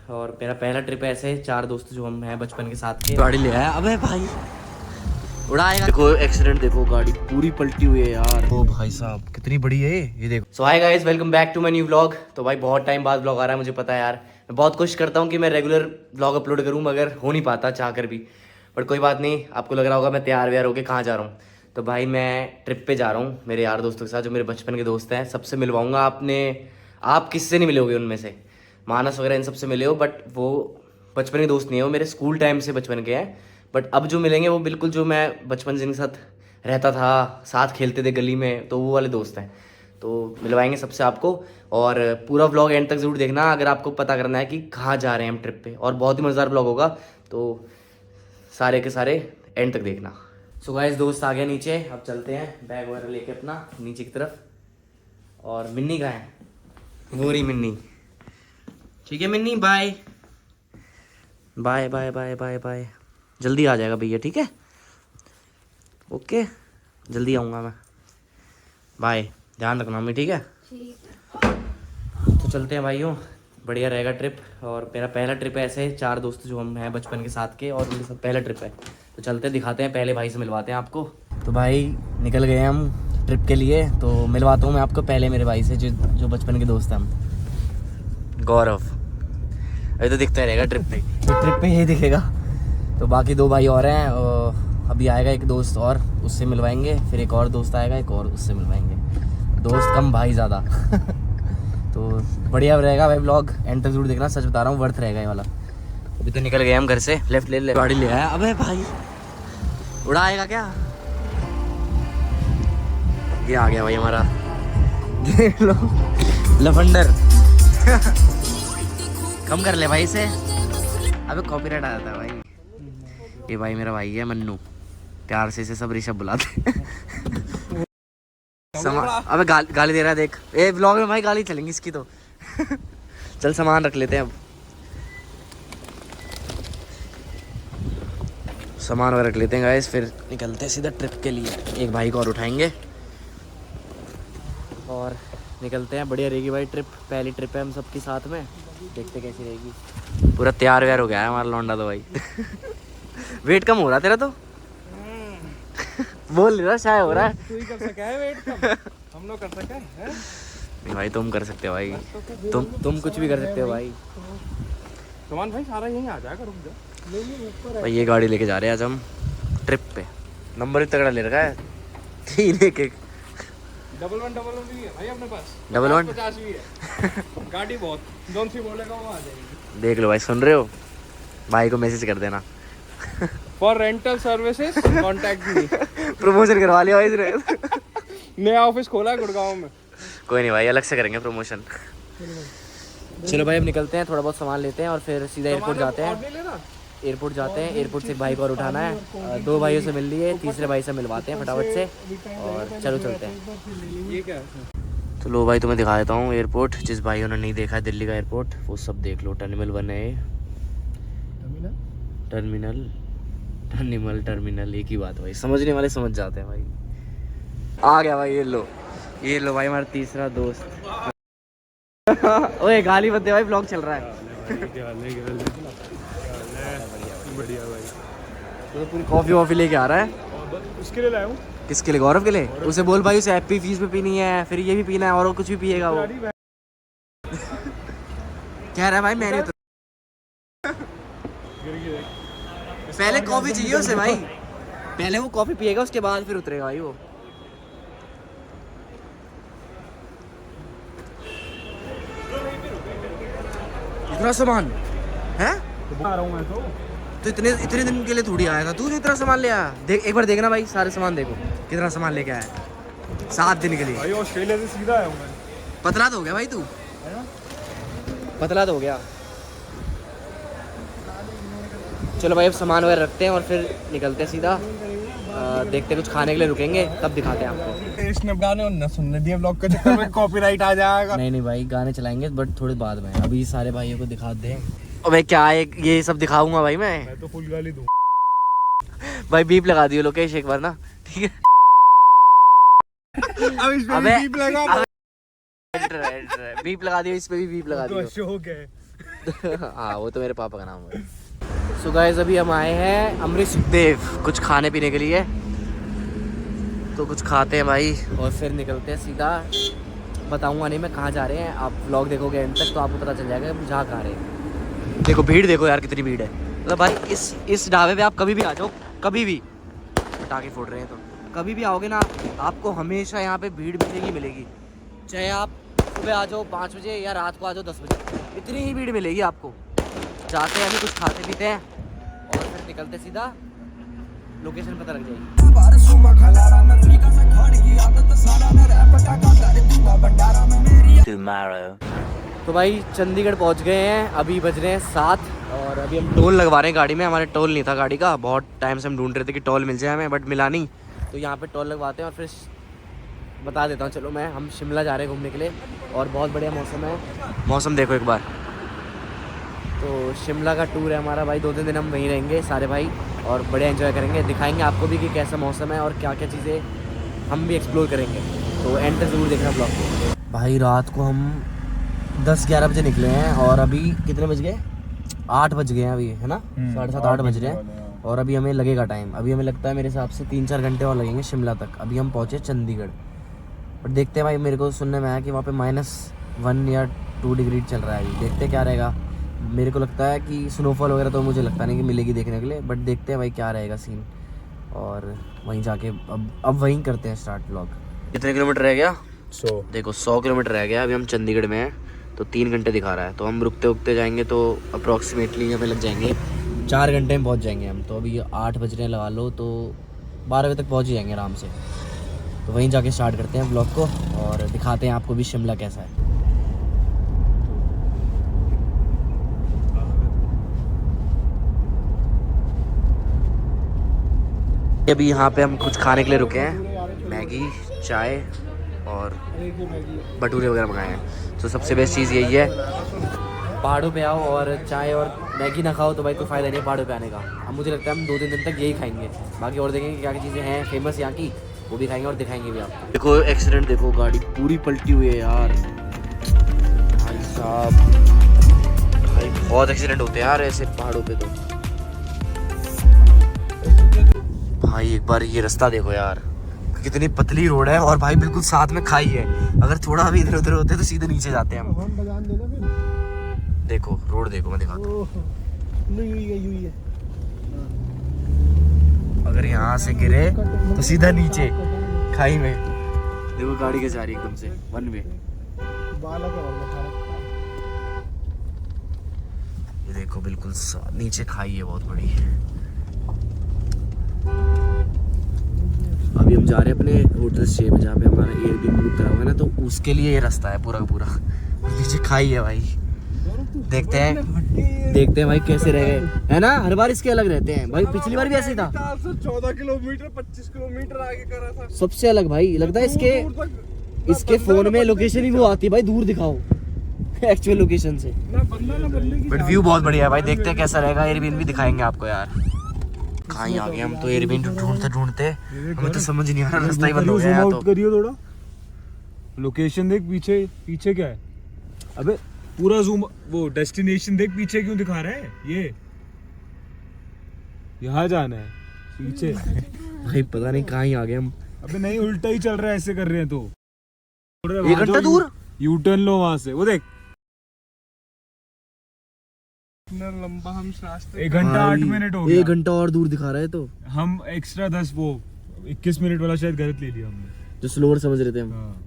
और मेरा पहला ट्रिप है ऐसे 4 दोस्त जो हम हैं बचपन के साथ के। गाड़ी ले आया, अबे भाई उड़ाएगा। देखो एक्सीडेंट, देखो गाड़ी पूरी पलटी हुई है यार। ओ भाई साहब कितनी बड़ी है ये देखो। So hi guys, welcome back to my new vlog. तो भाई बहुत टाइम बाद व्लॉग आ रहा है, मुझे पता है यार। मैं बहुत कोशिश करता हूँ कि मैं रेगुलर व्लॉग अपलोड करूँ, मगर हो नहीं पाता चाह कर भी। बट कोई बात नहीं, आपको लग रहा होगा मैं तैयार व्यार होकर कहाँ जा रहा हूँ। तो भाई मैं ट्रिप पे जा रहा हूँ मेरे यार दोस्तों के साथ, जो मेरे बचपन के दोस्त हैं। सबसे मिलवाऊंगा। आप किससे नहीं मिले होगे उनमें से, मानस वगैरह इन सबसे मिले हो, बट वो बचपन के दोस्त नहीं है, वो मेरे स्कूल टाइम से बचपन के हैं। बट अब जो मिलेंगे वो बिल्कुल जो मैं बचपन जिनके साथ रहता था, साथ खेलते थे गली में, तो वो वाले दोस्त हैं। तो मिलवाएंगे सबसे आपको। और पूरा व्लॉग एंड तक ज़रूर देखना अगर आपको पता करना है कि कहाँ जा रहे हैं हम ट्रिप पे। और बहुत ही मज़ेदार व्लॉग होगा, तो सारे के सारे एंड तक देखना। सो गाइस, दोस्त आ गया नीचे, अब चलते हैं बैग वगैरह लेके अपना नीचे की तरफ। और मिन्नी कहाँ है? वो रही मिन्नी। ठीक है Minni, bye bye bye bye bye bye. जल्दी आ जाएगा भैया, ठीक है? ओके, जल्दी आऊँगा मैं। बाय, ध्यान रखना मम्मी, ठीक है? तो चलते हैं भाइयों, बढ़िया रहेगा ट्रिप। और मेरा पहला ट्रिप है ऐसे 4 दोस्त जो हम हैं बचपन के साथ के, और उनके साथ पहला ट्रिप है। तो चलते हैं, दिखाते हैं, पहले भाई से मिलवाते हैं आपको। तो भाई निकल गए हम ट्रिप के लिए, तो मिलवाता हूँ मैं आपको पहले मेरे भाई से, जो बचपन के दोस्त हैं हम। गौरव अभी तो दिखता रहेगा ट्रिप पे यही दिखेगा। तो बाकी 2 भाई और हैं, अभी आएगा एक दोस्त और, उससे मिलवाएंगे। फिर एक और दोस्त आएगा, एक और, उससे मिलवाएंगे। दोस्त कम भाई ज़्यादा। तो बढ़िया रहेगा भाई व्लॉग, एंड तक जरूर देखना, सच बता रहा हूँ, वर्थ रहेगा ये वाला। अभी तो निकल गए हम घर से, लेफ्ट ले गाड़ी ले आया। अबे भाई उड़ाएगा क्या? ये आ गया भाई हमारा, देख लो लफंडर। कम कर ले भाई इसे, अबे कॉपीराइट आ जाता है भाई। ये भाई मेरा भाई है मन्नू, प्यार से इसे सब ऋषभ बुलाते। अबे गाली दे रहा है देख, ए व्लॉग में भाई गाली चलेंगी इसकी तो। चल सामान रख लेते हैं अब, सामान वगैरह रख लेते हैं गाइस, फिर निकलते हैं सीधा ट्रिप के लिए। एक भाई को और उठाएंगे और निकलते हैं। बढ़िया रहेगी भाई ट्रिप, पहली ट्रिप है हम सबके साथ में, देखते कैसी रहेगी। पूरा तैयार व्यार हो गया है हमारा लौंडा तो भाई। वेट कम हो रहा तेरा तो। बोल रहा शायद हो रहा है। तू ही कर सका है वेट कम, हम लोग कर सके हैं? नहीं भाई तुम कर सकते हो भाई, तुम कुछ भी कर सकते हो भाई। सामान भाई सारा यहीं आ जाएगा, रुक जा। भाई ये गाड़ी लेके जा रहे हैं आज हम ट्रिप पे। नंबर ही तगड़ा ले रखा है, 3 1 1 1111 भी है भाई अपने पास, 1150 भी है। गाड़ी बहुत जोन सी बोलेगा वो आ जाएगी। देख लो भाई, सुन रहे हो? भाई को मैसेज कर देना। For rental services contact me. Promotion करवा लिया भाई इसने। नया ऑफिस खोला है गुड़गांव में। कोई नहीं भाई, अलग से करेंगे प्रमोशन। चलो भाई अब निकलते हैं, थोड़ा बहुत सामान लेते हैं और फिर सीधा एयरपोर्ट जाते हैं। एयरपोर्ट जाते हैं, एयरपोर्ट से भाई को और उठाना है। 2 भाइयों से मिल लिए, तीसरे भाई से मिलवाते हैं फटाफट से, और चलो चलते हैं। ये क्या? तो लो भाई तुम्हें दिखा देता हूँ एयरपोर्ट, जिस भाइयों ने नहीं देखा है दिल्ली का एयरपोर्ट, वो सब देख लो। टर्मिनल 1 है, टर्मिनल एक ही बात भाई, समझने वाले समझ जाते हैं भाई। आ गया भाई, ये लो भाई हमारा तीसरा दोस्त। ओए गाली मत दे भाई, ब्लॉग चल रहा है। बढ़िया भाई, तो पूरी कॉफी वॉफी लेके आ रहा है। उसके लिए लाया हूँ। किसके लिए? गौरव के लिए। उसे बोल भाई, उसे हैप्पी फीस पे पीनी है, फिर ये भी पीना है, और वो कुछ भी पिएगा वो। कह रहा है भाई मैंने तो पहले कॉफी चाहिए उसे भाई, पहले वो कॉफी पिएगा, उसके बाद फिर उतरेगा भाई वो। इतना सामान है आ रहा हूँ मैं तो इतने दिन के लिए थोड़ी आया था तू जो इतना सामान ले आया। देख एक बार देखना भाई, सारे सामान देखो कितना सामान लेके आया 7 दिन के लिए भाई। ऑस्ट्रेलिया से सीधा आया हूँ मैं। पतला तो हो गया भाई तू, पतला तो हो गया। चलो भाई अब सामान वगैरह रखते हैं और फिर निकलते हैं सीधा। देखते हैं, कुछ खाने के लिए रुकेंगे, तब दिखाते हैं आपको। इसने गाने ना सुनने दिए ब्लॉग के चक्कर में, कॉपीराइट आ जाएगा। नहीं भाई, गाने चलाएंगे बट थोड़ी बाद में, अभी सारे भाइयों को दिखा दे। अबे क्या है ये सब दिखाऊंगा भाई मैं तो फुल गाली दूँ भाई। बीप लगा दियो लोकेश एक बार ना, ठीक है? अब इस पे बीप लगा, बीप लगा दियो, इस पे भी बीप लगा दियो। शौक है। हाँ वो तो मेरे पापा का नाम है। सो गाइस अभी हम आए हैं अमृत देव कुछ खाने पीने के लिए, तो कुछ खाते हैं भाई और फिर निकलते हैं सीधा। बताऊंगा नहीं मैं कहाँ जा रहे हैं, आप व्लॉग देखोगे एंड तक तो आपको पता चल जाएगा कि जहाँ कहाँ रहे हैं। देखो भीड़ देखो यार कितनी भीड़ है, मतलब भाई इस ढाबे पे आप कभी भी आ जाओ, कभी भी पटाखे फोड़ रहे हैं तो कभी भी आओगे ना आपको हमेशा यहाँ पे भीड़ मिलेगी मिलेगी। चाहे आप सुबह आ जाओ 5 बजे या रात को आ जाओ 10 बजे, इतनी ही भीड़ मिलेगी आपको। जाते हैं अभी कुछ खाते पीते हैं और फिर निकलते सीधा, लोकेशन पता लग जाएगी। तो भाई चंडीगढ़ पहुंच गए हैं, अभी बज रहे हैं 7 और अभी हम टोल लगवा रहे हैं गाड़ी में। हमारे टोल नहीं था गाड़ी का, बहुत टाइम से हम ढूंढ रहे थे कि टोल मिल जाए हमें, बट मिला नहीं, तो यहाँ पे टोल लगवाते हैं और फिर बता देता हूँ। चलो मैं हम शिमला जा रहे हैं घूमने के लिए और बहुत बढ़िया मौसम है, मौसम देखो एक बार। तो शिमला का टूर है हमारा भाई, 2-3 दिन हम वहीं रहेंगे सारे भाई और बड़े एंजॉय करेंगे, दिखाएंगे आपको भी कि कैसा मौसम है और क्या क्या चीज़ें हम भी एक्सप्लोर करेंगे। तो एंड तक ज़रूर देखना ब्लॉग को। भाई रात को हम 10-11 बजे निकले हैं और अभी कितने बज गए, 8 बज गए हैं अभी, है ना, 7:30-8 बज रहे हैं और अभी हमें लगेगा टाइम। अभी हमें लगता है मेरे हिसाब से 3-4 घंटे और लगेंगे शिमला तक। अभी हम पहुँचे चंडीगढ़, बट देखते हैं भाई, मेरे को सुनने में आया कि वहाँ पे -1 या 2 डिग्री चल रहा है। अभी देखते क्या रहेगा, मेरे को लगता है कि स्नोफॉल वगैरह तो मुझे लगता नहीं कि मिलेगी देखने के लिए, बट देखते हैं भाई क्या रहेगा सीन और वहीं जाके अब वहीं करते हैं स्टार्ट व्लॉग। कितने किलोमीटर रह गया? 100। देखो 100 किलोमीटर रह गया, अभी हम चंडीगढ़ में हैं तो 3 घंटे दिखा रहा है, तो हम रुकते रुकते जाएंगे तो अप्रॉक्सीमेटली हमें लग जाएंगे 4 घंटे में पहुँच जाएंगे हम। तो अभी 8 बज रहे लगा लो, तो 12 बजे तक पहुँच ही जाएंगे आराम से। तो वहीं जाके स्टार्ट करते हैं ब्लॉग को और दिखाते हैं आपको भी शिमला कैसा है। अभी यहाँ पे हम कुछ खाने के लिए रुके हैं, मैगी, चाय और भटूरे वगैरह मंगाए हैं। तो सबसे बेस्ट चीज़ यही है, पहाड़ों पे आओ और चाय और मैगी ना खाओ तो भाई कोई फ़ायदा नहीं है पहाड़ों पे आने का। अब मुझे लगता है हम 2-3 दिन तक यही खाएंगे, बाकी और देखेंगे क्या क्या चीज़ें हैं फेमस यहाँ की, वो भी खाएंगे और दिखाएंगे भी आपको। देखो एक्सीडेंट देखो, गाड़ी पूरी पलटी हुई है यार भाई साहब, भाई बहुत एक्सीडेंट होते हैं यार ऐसे पहाड़ों पे। तो भाई एक बार ये रास्ता देखो यार, कितनी पतली रोड है और भाई बिल्कुल साथ में खाई है, अगर थोड़ा भी इधर उधर होते तो सीधे नीचे जाते हैं हम। देखो रोड देखो, मैं दिखाता हूँ, अगर यहाँ से गिरे तो सीधा नीचे खाई में। देखो गाड़ी कैसे आ रही है एकदम से 1 वे। ये देखो बिल्कुल नीचे खाई है बहुत बड़ी। अभी हम जा रहे हैं अपने होटल स्टे में जहाँ पे हमारा एयरबीएनबी बुक करा हुआ है ना, तो उसके लिए ये रास्ता है पूरा का पूरा, नीचे खाई है भाई। देखते हैं भाई कैसे रह गए, है ना, हर बार इसके अलग रहते हैं भाई, पिछली बार भी ऐसे ही था। 14 किलोमीटर 25 किलोमीटर आगे करा था सबसे अलग भाई लगता है इसके फोन में लोकेशन ही वो आती है भाई, दूर दिखाओ एक्चुअल लोकेशन से। बट व्यू बहुत बढ़िया है भाई, देखते हैं कैसा रहेगा। एयरबीएनबी दिखाएंगे आपको यार। कहाँ ही आ गए हम तो, एयरबीएनबी ढूंढते हमें तो समझ नहीं आ रहा, रास्ता ही बंद हो गया। तो करियो थोड़ा, लोकेशन देख पीछे क्या है, अबे पूरा जूम, वो डेस्टिनेशन देख पीछे क्यों दिखा रहा है, ये यहाँ जाना है पीछे। भाई पता नहीं कहाँ ही आ गए हम। अबे नहीं उल्टा ही चल रहा है, ऐसे कर रहे हैं तो 1 घंटा दूर यू टर्न लो वहां से, वो देख इतना लंबा हम रास्ते 1 घंटा 8 मिनट हो गया, 1 घंटा और दूर दिखा रहा है। तो हम एक्स्ट्रा 21 मिनट वाला शायद गलत ले लिया हमने, जो स्लोअर समझ रहे थे हम। हाँ।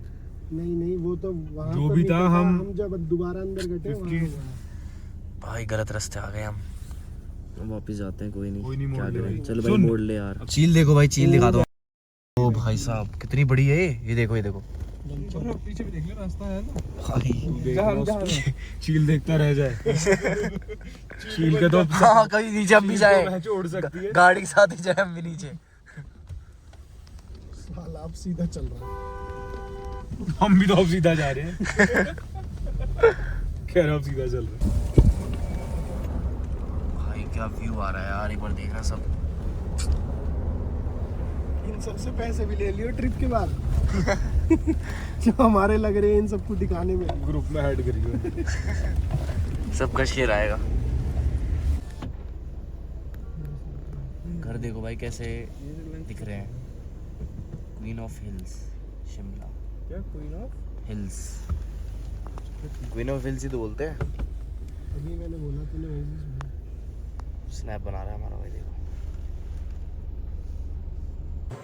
नहीं वो तो वहाँ जो तो भी नहीं था, पता, हम जब दोबारा अंदर गए वहाँ भाई गलत रास्ते आ गए हम, वापस जाते हैं। कोई नहीं मोड़ क्या ले करें, भाई। चलो भाई सुन। मोड़ ले यार। चील देखो भाई, चील दिखा दो। ओ भाई साहब कितनी बड़ी है ये देखो ये देखो। पीछे भी देख ले, रास्ता है ना भाई चील देखता रह जाए। चील के तो हाँ कभी नीचे हम भी जाए, उड़ सकती है, गाड़ी के साथ ही जाए हम भी नीचे। साला अब सीधा चल रहा है, हम भी तो अब सीधा जा रहे हैं। खैर अब सीधा चल रहे हैं। भाई क्या व्यू आ रहा है यार, एक बार देखना सब। इन सबसे पैसे भी ले लियो ट्रिप के बाद। जो हमारे लग रहे हैं इन सबको दिखाने में। ग्रुप में ऐड करियो। सबका शेर आएगा। घर देखो भाई कैसे दिख रहे हैं। Queen of hills Shimla. क्या queen of hills, queen of hills ही तो बोलते हैं। अभी मैंने बोला तूने वही सुना। स्नैप बना रहा है हमारा भाई, देखो।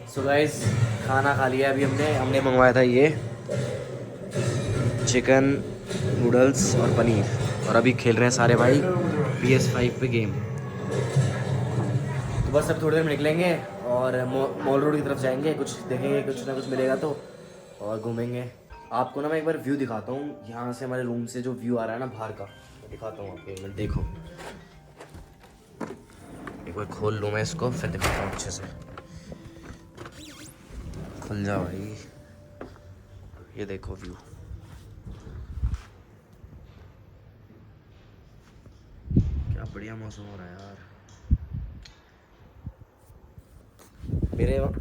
सो गाइस खाना खा लिया अभी हमने मंगवाया था ये चिकन नूडल्स और पनीर, और अभी खेल रहे हैं सारे भाई PS5 पे गेम। तो बस अब थोड़ी देर में निकलेंगे और मॉल रोड की तरफ जाएंगे, कुछ देखेंगे, कुछ ना कुछ मिलेगा तो, और घूमेंगे। आपको ना मैं एक बार व्यू दिखाता हूँ, यहाँ से हमारे रूम से जो व्यू आ रहा है ना बाहर का, दिखाता हूँ आपको एक मिनट। देखो एक बार खोल लूँ मैं इसको, फिर दिखाता हूँ अच्छे से। खुल जा भाई, ये देखो व्यू। क्या बढ़िया मौसम हो रहा है यार।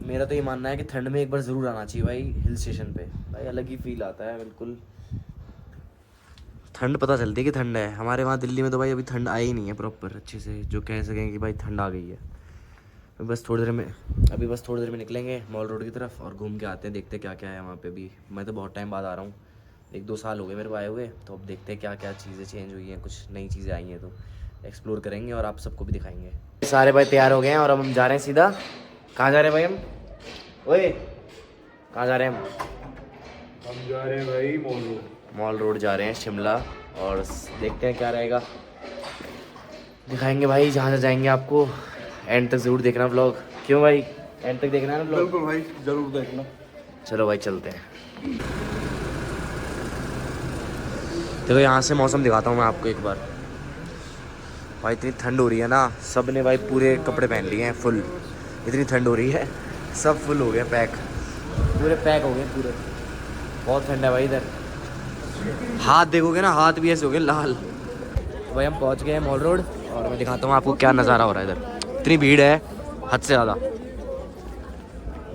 मेरा तो ये मानना है कि ठंड में एक बार ज़रूर आना चाहिए भाई हिल स्टेशन पे, भाई अलग ही फील आता है। बिल्कुल ठंड पता चलती है कि ठंड है। हमारे वहाँ दिल्ली में तो भाई अभी ठंड आई ही नहीं है प्रॉपर अच्छे से, जो कह सकें कि भाई ठंड आ गई है। अभी बस थोड़ी देर में निकलेंगे मॉल रोड की तरफ और घूम के आते हैं, देखते क्या क्या है वहाँ पे भी। मैं तो बहुत टाइम बाद आ रहा हूँ, 1-2 साल हो गए मेरे को आए हुए, तो अब देखते हैं क्या क्या चीज़ें चेंज हुई हैं, कुछ नई चीज़ें आई हैं तो एक्सप्लोर करेंगे और आप सबको भी दिखाएंगे। सारे भाई तैयार हो गए हैं और अब हम जा रहे हैं सीधा। कहाँ जा रहे हैं भाई हम? ओए कहाँ जा रहे हैं हम जा रहे हैं भाई मॉल रोड जा रहे हैं शिमला, और देखते हैं क्या रहेगा, दिखाएंगे भाई। जहाँ से जाएंगे आपको एंड तक ज़रूर देखना व्लॉग। क्यों भाई, एंड तक देखना है ना व्लॉग? बिल्कुल भाई, जरूर देखना। चलो भाई चलते हैं। देखो यहाँ से मौसम दिखाता हूँ मैं आपको एक बार। भाई इतनी ठंड हो रही है ना, सब ने भाई पूरे कपड़े पहन लिए हैं फुल, इतनी ठंड हो रही है, सब फुल हो गए पैक, पूरे पैक हो गए पूरे। बहुत ठंड है भाई इधर, हाथ देखोगे ना हाथ भी ऐसे हो गए लाल। तो भाई हम पहुँच गए हैं मॉल रोड और मैं दिखाता हूँ आपको क्या नज़ारा हो रहा है इधर। इतनी भीड़ है हद से ज़्यादा,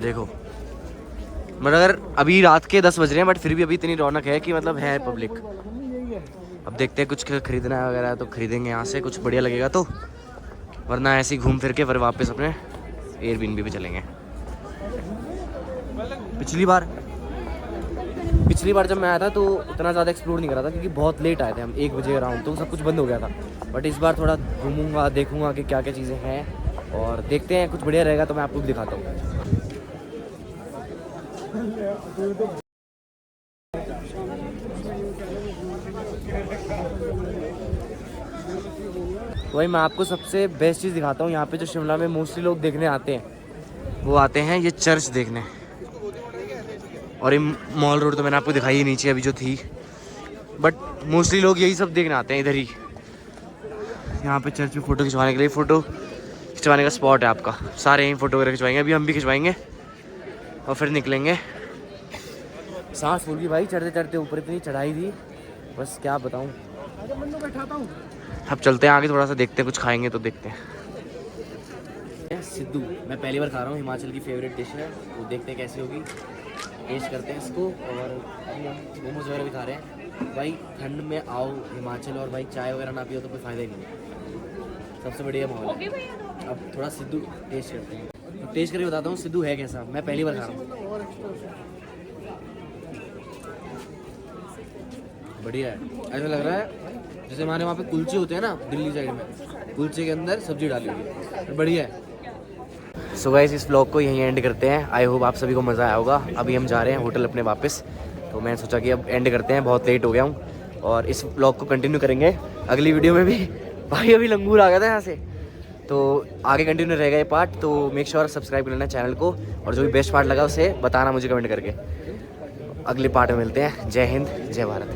देखो। मतलब अगर अभी रात के 10 बज रहे हैं बट फिर भी अभी इतनी रौनक है कि मतलब है पब्लिक। अब देखते हैं कुछ खरीदना है वगैरह तो खरीदेंगे यहाँ से, कुछ बढ़िया लगेगा तो, वरना ऐसे ही घूम फिर के फिर वापस अपने एयरबीएनबी पे चलेंगे। पिछली बार जब मैं आया था तो उतना ज़्यादा एक्सप्लोर नहीं करा था क्योंकि बहुत लेट आए थे हम, 1 बजे अराउंड, तो सब कुछ बंद हो गया था। बट इस बार थोड़ा घूमूंगा, देखूंगा कि क्या क्या चीज़ें हैं और देखते हैं, कुछ बढ़िया रहेगा तो मैं आपको भी दिखाता हूँ। वही मैं आपको सबसे बेस्ट चीज़ दिखाता हूँ। यहाँ पे जो शिमला में मोस्टली लोग देखने आते हैं वो आते हैं ये चर्च देखने, और ये मॉल रोड तो मैंने आपको दिखाई ही नीचे अभी जो थी, बट मोस्टली लोग यही सब देखने आते हैं इधर ही। यहाँ पे चर्च में फ़ोटो खिंचवाने के लिए, फ़ोटो खिंचवाने का स्पॉट है आपका, सारे यहीं फ़ोटो वगैरह खिंचवाएंगे। अभी हम भी खिंचवाएंगे और फिर निकलेंगे। सांस फूल गई भाई चढ़ते चढ़ते ऊपर, इतनी चढ़ाई थी बस क्या बताऊँ। अब चलते हैं आगे, थोड़ा सा देखते हैं, कुछ खाएंगे तो देखते हैं। सिद्धू मैं पहली बार खा रहा हूँ, हिमाचल की फेवरेट डिश है, वो देखते हैं कैसी होगी, टेस्ट करते हैं इसको। और अभी हम मोमोज वगैरह भी खा रहे हैं। भाई ठंड में आओ हिमाचल और भाई चाय वगैरह ना पियो तो कोई फ़ायदा ही नहीं है, सबसे बढ़िया माहौल है। अब थोड़ा सिद्धू टेस्ट करते हैं, तो टेस्ट करके बताता हूँ सिद्धू है कैसा। मैं पहली बार खा रहा हूँ, बढ़िया है। ऐसा लग रहा है जैसे हमारे वहाँ पे कुलचे होते हैं ना दिल्ली साइड में, कुलचे के अंदर सब्जी डाली हुई है, बढ़िया है। सो गाइस इस व्लॉग को यहीं एंड करते हैं। आई होप आप सभी को मज़ा आया होगा। अभी हम जा रहे हैं होटल अपने वापस, तो मैंने सोचा कि अब एंड करते हैं, बहुत लेट हो गया हूँ, और इस व्लॉग को कंटिन्यू करेंगे अगली वीडियो में भी। भाई अभी लंगूर आ गया था यहाँ से, तो आगे कंटिन्यू रहेगा ये पार्ट। तो मेक श्योर सब्सक्राइब कर लेना चैनल को, और जो भी बेस्ट पार्ट लगा उसे बताना मुझे कमेंट करके। अगले पार्ट में मिलते हैं। जय हिंद, जय भारत।